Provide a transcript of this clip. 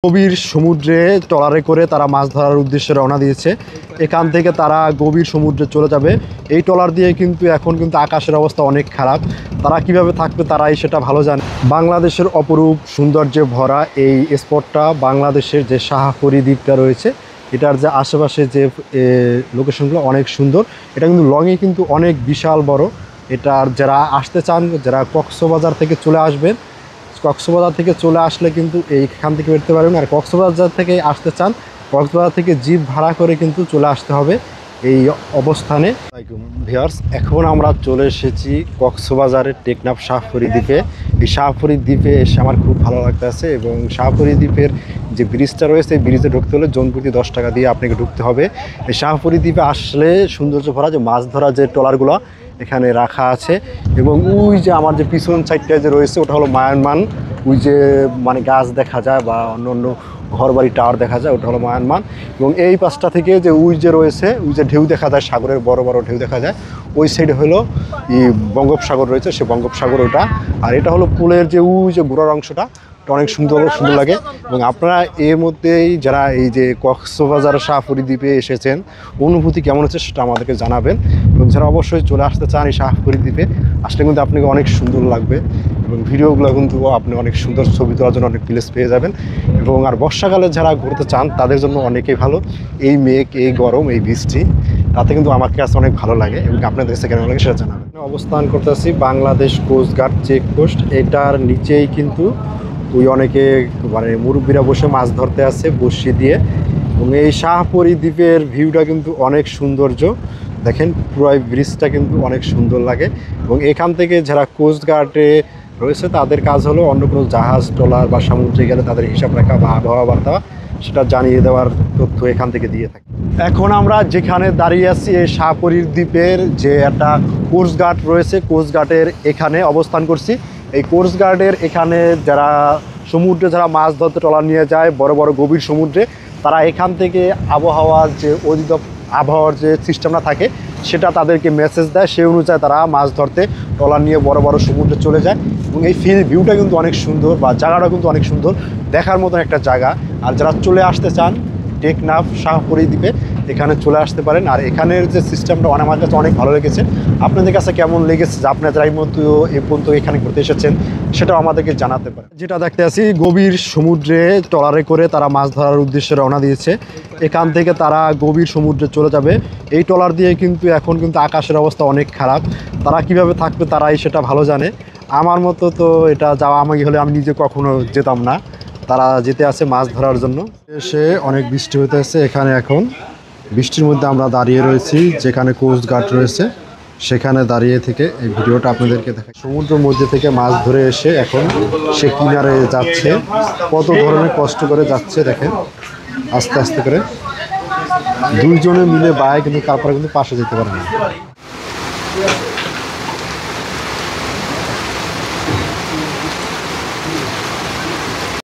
গভীর সমুদ্রে ট্রলারে করে তারা মাছ ধরার উদ্দেশ্যে রওনা দিয়েছে। এখান থেকে তারা গভীর সমুদ্রে চলে যাবে। এই ট্রলার দিয়ে কিন্তু এখন আকাশের অবস্থা অনেক খারাপ। তারা কিভাবে থাকবে তারাই সেটা ভালো জানে। বাংলাদেশের অপরূপ সৌন্দর্যে ভরা এই স্পটটা, বাংলাদেশের যে শাহপরী দ্বীপটা রয়েছে, এটার যে আশেপাশে যে লোকেশনগুলো অনেক সুন্দর। এটা কিন্তু লংয়ে কিন্তু অনেক বিশাল বড়। এটার যারা আসতে চান, যারা কক্সবাজার থেকে চলে আসবেন, কক্সবাজার থেকে চলে আসলে কিন্তু এইখান থেকে বেরোতে পারবেন। আর কক্সবাজার থেকে আসতে চান, কক্সবাজার থেকে জিপ ভাড়া করে কিন্তু চলে আসতে হবে এই অবস্থানে। ভিউয়ার্স, এখন আমরা চলে এসেছি কক্সবাজারের টেকনাফ শাহপরী দ্বীপে। এই শাহপরী দ্বীপে এসে আমার খুব ভালো লাগতেছে এবং শাহপরী দ্বীপের যে ব্রিজটা রয়েছে, এই ব্রিজে ঢুকতে হলে জনপ্রতি 10 টাকা দিয়ে আপনাকে ঢুকতে হবে। এই শাহপরী দ্বীপে আসলে সৌন্দর্য ভরা যে মাছ ধরা যে ট্রলারগুলো এখানে রাখা আছে। এবং ওই যে আমার যে পিছন সাইডটা যে রয়েছে, ওটা হলো মায়ানমান। ওই যে গাছ দেখা যায় বা অন্য অন্য ঘরবাড়ি টাওয়ার দেখা যায়, ওটা হলো মায়ানমান। এবং এই পাশটা থেকে যে ওই যে রয়েছে, ওই যে ঢেউ দেখা যায়, সাগরের বড় বড় ঢেউ দেখা যায়, ওই সাইডে হলো বঙ্গোপসাগর রয়েছে, সে বঙ্গোপসাগর ওটা। আর এটা হলো পুলের যে ওই যে গোড়ার অংশটা, অনেক সুন্দর লাগে। এবং আপনারা এর মধ্যেই যারা এই যে কক্সবাজার শাহপরী দ্বীপে এসেছেন, অনুভূতি কেমন হচ্ছে সেটা আমাদেরকে জানাবেন। এবং যারা অবশ্যই চলে আসতে চান এই শাহপরী দ্বীপে, আসলে কিন্তু আপনাকে অনেক সুন্দর লাগবে এবং ভিডিওগুলো কিন্তু আপনি অনেক সুন্দর ছবি তোলার জন্য অনেক প্লেস পেয়ে যাবেন। এবং আর বর্ষাকালে যারা ঘুরতে চান তাদের জন্য অনেকেই ভালো। এই মেঘ, এই গরম, এই বৃষ্টি, তাতে কিন্তু আমার কাছে অনেক ভালো লাগে এবং আপনাদের কাছে কেমন লাগে সেটা জানাবেন। অবস্থান করতেছি বাংলাদেশ কোস্টগার্ড চেকপোস্ট। এটার নিচেই কিন্তু ওই অনেকে মুরব্বীরা বসে মাছ ধরতে আসে বড়শি দিয়ে। এবং এই শাহপরী দ্বীপের ভিউটা কিন্তু অনেক সৌন্দর্য। দেখেন পুরো ব্রিজটা কিন্তু অনেক সুন্দর লাগে। এবং এখান থেকে যারা কোস্টগার্ডে রয়েছে তাদের কাজ হলো অন্য কোনো জাহাজ, ট্রলার বা সমুদ্রে গেলে তাদের হিসাব রাখা বা আবহাওয়া বার্তা সেটা জানিয়ে দেওয়ার তথ্য এখান থেকে দিয়ে থাকে। এখন আমরা যেখানে দাঁড়িয়ে আছি, এই শাহপরী দ্বীপের যে একটা কোস্টগার্ড রয়েছে, কোস্টগার্ডের এখানে অবস্থান করছি। এই কোস্টগার্ডের এখানে যারা সমুদ্রে যারা মাছ ধরতে ট্রলার নিয়ে যায় বড় বড় গভীর সমুদ্রে, তারা এখান থেকে আবহাওয়ার যে সিস্টেমটা থাকে সেটা তাদেরকে মেসেজ দেয়, সেই অনুযায়ী তারা মাছ ধরতে ট্রলার নিয়ে বড় বড় সমুদ্রে চলে যায়। এবং এই ভিউটা কিন্তু অনেক সুন্দর, বা জায়গাটা কিন্তু অনেক সুন্দর, দেখার মতন একটা জায়গা। আর যারা চলে আসতে চান টেকনাফ শাহপরী দ্বীপে, এখানে চলে আসতে পারেন। আর এখানের যে সিস্টেমটা আমার কাছে অনেক ভালো লেগেছে। আপনাদের কাছে কেমন লেগেছে, যে আপনারা যারা এই পর্যন্ত এখানে ঘুরতে এসেছেন সেটাও আমাদেরকে জানাতে পারেন। যেটা দেখতে আছি, গভীর সমুদ্রে ট্রলারে করে তারা মাছ ধরার উদ্দেশ্যে রওনা দিয়েছে। এখান থেকে তারা গভীর সমুদ্রে চলে যাবে। এই ট্রলার দিয়ে কিন্তু এখন আকাশের অবস্থা অনেক খারাপ। তারা কিভাবে থাকবে তারাই সেটা ভালো জানে। আমার মতো তো এটা যাওয়া আমাকে হলে আমি নিজে কখনো যেতাম না। তারা যেতে আছে মাছ ধরার জন্য। এসে অনেক বৃষ্টি হতে আছে। এখানে এখন বৃষ্টির মধ্যে আমরা দাঁড়িয়ে রয়েছি, যেখানে কোস্টগার্ড রয়েছে সেখানে দাঁড়িয়ে থেকে এই ভিডিওটা আপনাদেরকে দেখাই। সমুদ্রের মধ্যে থেকে মাছ ধরে এসে এখন সে কিনারে যাচ্ছে। কত ধরনের কষ্ট করে যাচ্ছে দেখেন, আস্তে আস্তে করে। দুইজনে মিলে বায়, কিন্তু তারপরে কিন্তু পাশে যেতে পারে না।